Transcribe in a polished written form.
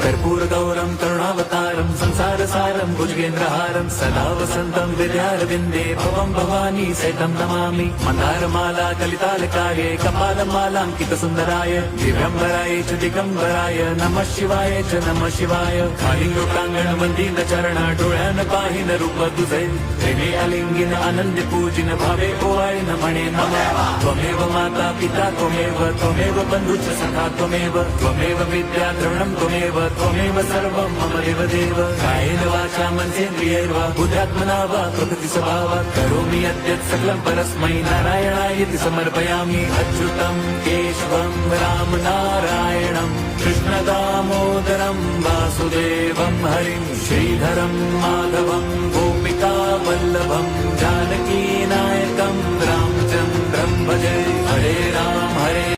कर्पूरगौरं करुणावतारं संसारसारं भुजगेन्द्रहारं सदा वसन्तं हृदयारविन्दे भवं भवानी सहितं नमामि। मन्दारमाला कलितालकाये कपालमालाङ्कितसुन्दराय दिव्यम्बराय च दिगम्बराय नमः शिवाय च नमः शिवाय। कालिङ्गोटाङ्गणवन्दित चरण डोळ्यान पाहिन रूप तुझे प्रेमे अलिंगिन आनंद पूजिन भावे ओवाय न म्हणे नमः। त्वमेव माता पिता त्वमेव बन्धुश्च सखा त्वमेव विद्या द्रवणं त्वमेव सर्वं मम देवदेव। कायेन वाचा मनसेन्द्रियैर्वा बुद्ध्यात्मना वा प्रकृति स्वभावात् करोमि यद्यत् सकलं परस्मै नारायणायति समर्पयामि। अच्युतं केशवं राम नारायणं कृष्णदामोदरं वासुदेवं हरिं श्रीधरं माधवं गोपिका वल्लभं जानकीनायकं रामचन्द्रं भजे। हरे राम